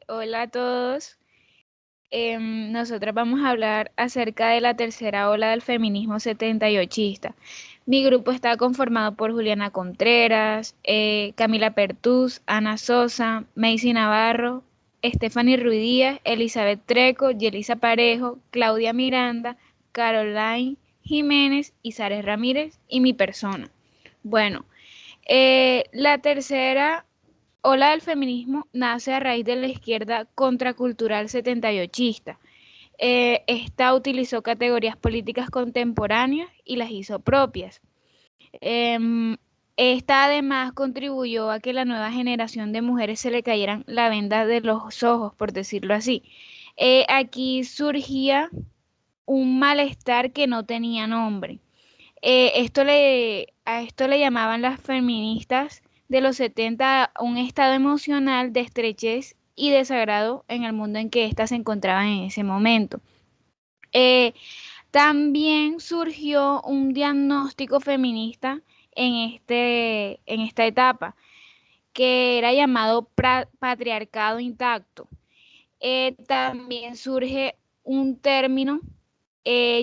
Hola a todos. Nosotras vamos a hablar acerca de la tercera ola del feminismo 78ista. Mi grupo está conformado por Juliana Contreras, Camila Pertús, Ana Sosa, Maisy Navarro, Stephanie Ruidíaz, Elizabeth Treco, Yelisa Parejo, Claudia Miranda, Caroline Jiménez, Isares Ramírez y mi persona. Bueno, la tercera ola del feminismo nace a raíz de la izquierda contracultural 78ista. Esta utilizó categorías políticas contemporáneas y las hizo propias. Em, Esta además contribuyó a que la nueva generación de mujeres se le cayeran la venda de los ojos, por decirlo así. Aquí surgía un malestar que no tenía nombre. A esto le llamaban las feministas de los 70 un estado emocional de estrechez y desagrado en el mundo en que éstas se encontraban en ese momento. Eh, También surgió un diagnóstico feminista en esta etapa, que era llamado patriarcado intacto. También surge un término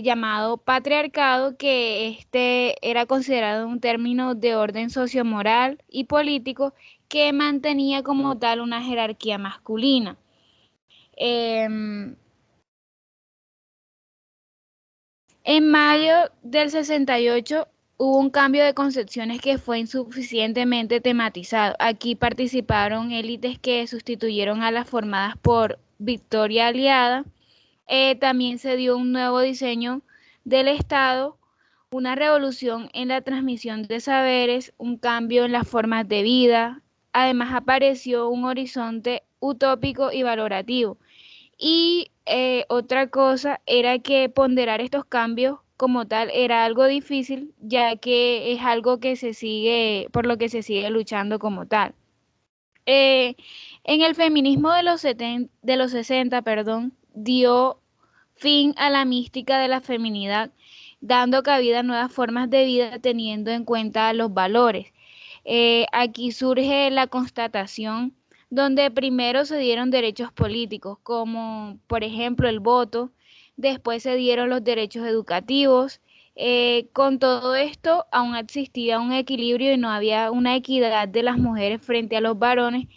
llamado patriarcado, que este era considerado un término de orden sociomoral y político que mantenía como tal una jerarquía masculina. Em, en mayo del 68 hubo un cambio de concepciones que fue insuficientemente tematizado. Aquí participaron élites que sustituyeron a las formadas por Victoria Aliada. También se dio un nuevo diseño del Estado, una revolución en la transmisión de saberes, un cambio en las formas de vida. Además apareció un horizonte utópico y valorativo. Y otra cosa era que ponderar estos cambios como tal era algo difícil, ya que es algo que se sigue, por lo que se sigue luchando como tal. Eh, en el feminismo de los 60, perdón, dio fin a la mística de la feminidad, dando cabida a nuevas formas de vida teniendo en cuenta los valores. Aquí surge la constatación donde primero se dieron derechos políticos, como por ejemplo el voto, después se dieron los derechos educativos. Con todo esto aún existía un equilibrio y no había una equidad de las mujeres frente a los varones,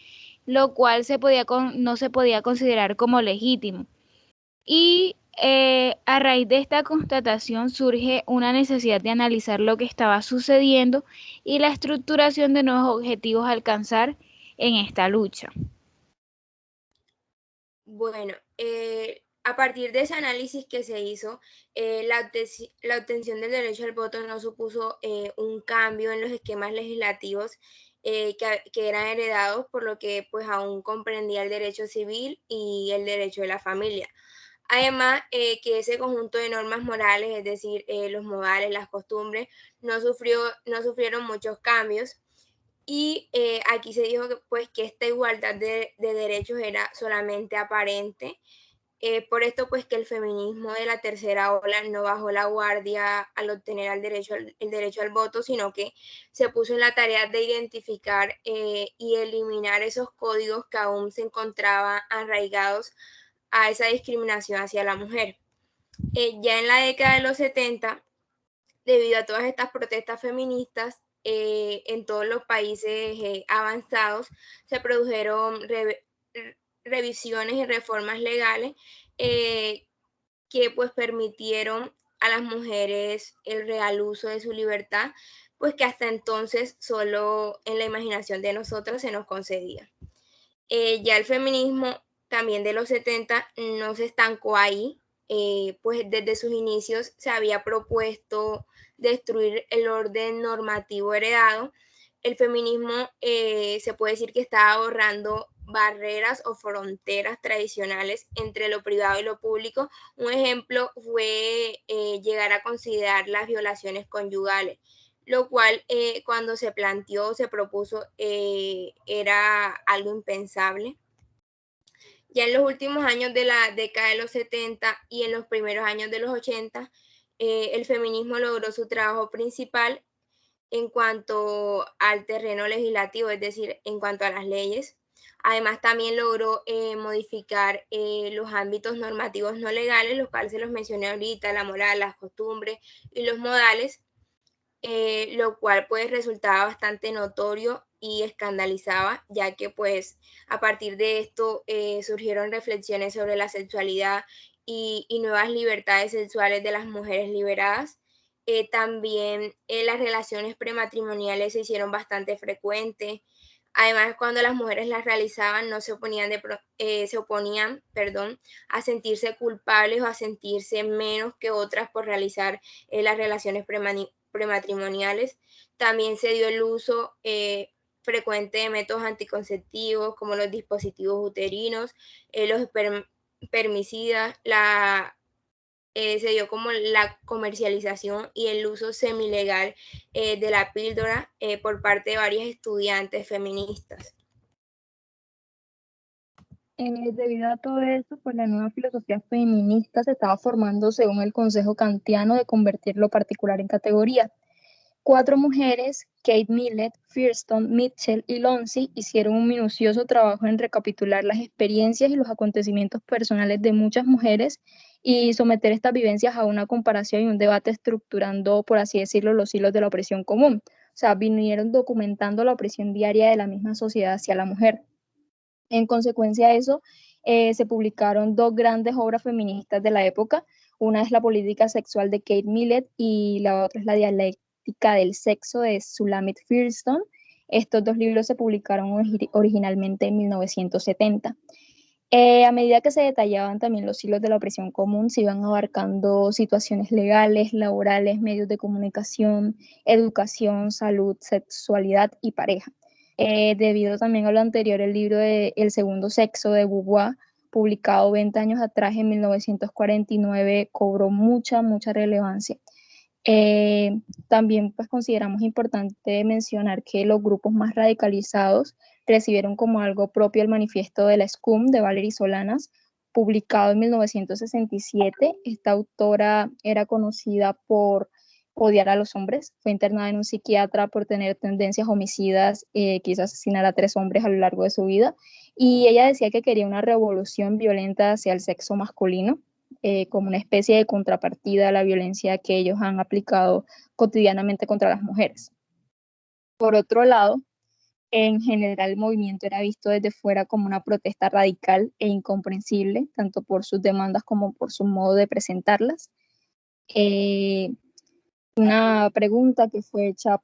lo cual no se podía considerar como legítimo. Y a raíz de esta constatación surge una necesidad de analizar lo que estaba sucediendo y la estructuración de nuevos objetivos a alcanzar en esta lucha. Bueno, a partir de ese análisis que se hizo, la obtención del derecho al voto no supuso un cambio en los esquemas legislativos que eran heredados, por lo que pues aún comprendía el derecho civil y el derecho de la familia. Además, que ese conjunto de normas morales, es decir, los modales, las costumbres, no sufrieron muchos cambios. Y aquí se dijo que, pues, que esta igualdad de derechos era solamente aparente. Por esto, pues, que el feminismo de la tercera ola no bajó la guardia al obtener el derecho al voto, sino que se puso en la tarea de identificar y eliminar esos códigos que aún se encontraban arraigados a esa discriminación hacia la mujer. Ya en la década de los 70, debido a todas estas protestas feministas, en todos los países avanzados se produjeron revisiones y reformas legales eh, que pues permitieron a las mujeres el real uso de su libertad, pues que hasta entonces solo en la imaginación de nosotras se nos concedía. Ya el feminismo también de los 70 no se estancó ahí, pues desde sus inicios se había propuesto destruir el orden normativo heredado. El feminismo se puede decir que estaba borrando barreras o fronteras tradicionales entre lo privado y lo público. Un ejemplo fue llegar a considerar las violaciones conyugales, lo cual cuando se planteó, se propuso, era algo impensable. Ya en los últimos años de la década de los 70 y en los primeros años de los 80, el feminismo logró su trabajo principal en cuanto al terreno legislativo, es decir, en cuanto a las leyes. Además, también logró modificar los ámbitos normativos no legales, los cuales se los mencioné ahorita, la moral, las costumbres y los modales, lo cual pues resultaba bastante notorio y escandalizaba, ya que pues a partir de esto surgieron reflexiones sobre la sexualidad y nuevas libertades sexuales de las mujeres liberadas. También las relaciones prematrimoniales se hicieron bastante frecuentes. Además, cuando las mujeres las realizaban, no se oponían, se oponían, perdón, a sentirse culpables o a sentirse menos que otras por realizar las relaciones prematrimoniales. También se dio el uso frecuente de métodos anticonceptivos como los dispositivos uterinos, los permicidas, se dio como la comercialización y el uso semilegal de la píldora por parte de varias estudiantes feministas. Debido a todo eso, pues la nueva filosofía feminista se estaba formando según el Consejo Kantiano de convertir lo particular en categoría. 4 mujeres, Kate Millett, Firestone, Mitchell y Lonzi, hicieron un minucioso trabajo en recapitular las experiencias y los acontecimientos personales de muchas mujeres y someter estas vivencias a una comparación y un debate estructurando, por así decirlo, los hilos de la opresión común. O sea, vinieron documentando la opresión diaria de la misma sociedad hacia la mujer. En consecuencia de eso, se publicaron 2 grandes obras feministas de la época. Una es La política sexual de Kate Millett y la otra es La dialéctica del sexo de Shulamit Firestone. Estos 2 libros se publicaron originalmente en 1970. A medida que se detallaban también los hilos de la opresión común, se iban abarcando situaciones legales, laborales, medios de comunicación, educación, salud, sexualidad y pareja. Debido también a lo anterior, el libro de El segundo sexo de Beauvoir, publicado 20 años atrás en 1949, cobró mucha relevancia. También pues consideramos importante mencionar que los grupos más radicalizados recibieron como algo propio el manifiesto de la SCUM de Valerie Solanas, publicado en 1967. Esta autora era conocida por odiar a los hombres, fue internada en un psiquiatra por tener tendencias homicidas, quiso asesinar a 3 hombres a lo largo de su vida, y ella decía que quería una revolución violenta hacia el sexo masculino, como una especie de contrapartida a la violencia que ellos han aplicado cotidianamente contra las mujeres. Por otro lado, en general el movimiento era visto desde fuera como una protesta radical e incomprensible, tanto por sus demandas como por su modo de presentarlas. Una pregunta que fue hecha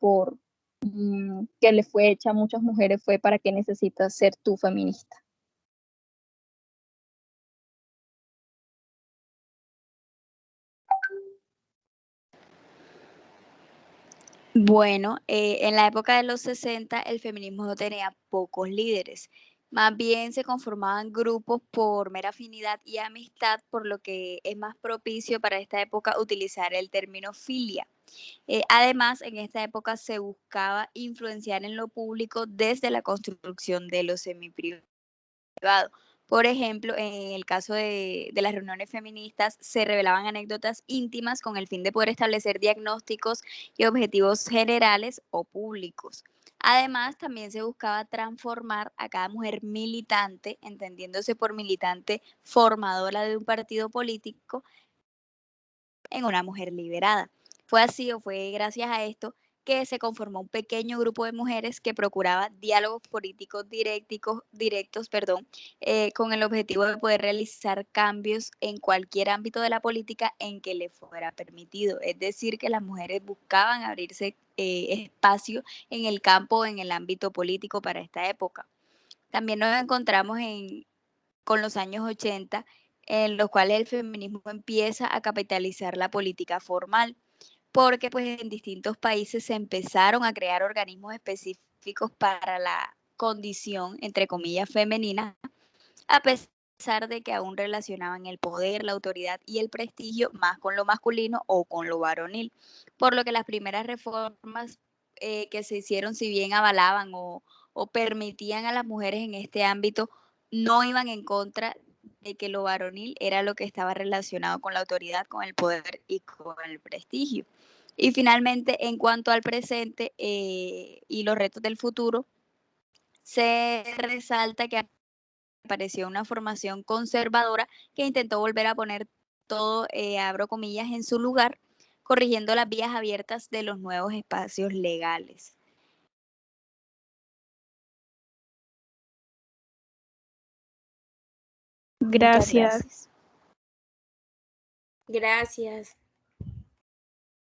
que le fue hecha a muchas mujeres fue: ¿para qué necesitas ser tú feminista? Bueno, en la época de los 60 el feminismo no tenía pocos líderes, más bien se conformaban grupos por mera afinidad y amistad, por lo que es más propicio para esta época utilizar el término filia. Además, en esta época se buscaba influenciar en lo público desde la construcción de lo semiprivado. Por ejemplo, en el caso de las reuniones feministas, se revelaban anécdotas íntimas con el fin de poder establecer diagnósticos y objetivos generales o públicos. Además, también se buscaba transformar a cada mujer militante, entendiéndose por militante formadora de un partido político, en una mujer liberada. Fue así o fue gracias a esto que se conformó un pequeño grupo de mujeres que procuraba diálogos políticos directos, con el objetivo de poder realizar cambios en cualquier ámbito de la política en que le fuera permitido. Es decir, que las mujeres buscaban abrirse espacio en el campo, en el ámbito político para esta época. También nos encontramos con los años 80, en los cuales el feminismo empieza a capitalizar la política formal, porque pues en distintos países se empezaron a crear organismos específicos para la condición, entre comillas, femenina, a pesar de que aún relacionaban el poder, la autoridad y el prestigio más con lo masculino o con lo varonil, por lo que las primeras reformas que se hicieron, si bien avalaban o permitían a las mujeres en este ámbito, no iban en contra de que lo varonil era lo que estaba relacionado con la autoridad, con el poder y con el prestigio. Y finalmente, en cuanto al presente y los retos del futuro, Se resalta que apareció una formación conservadora que intentó volver a poner todo, abro comillas, en su lugar, corrigiendo las vías abiertas de los nuevos espacios legales. Muchas Gracias. gracias. Gracias.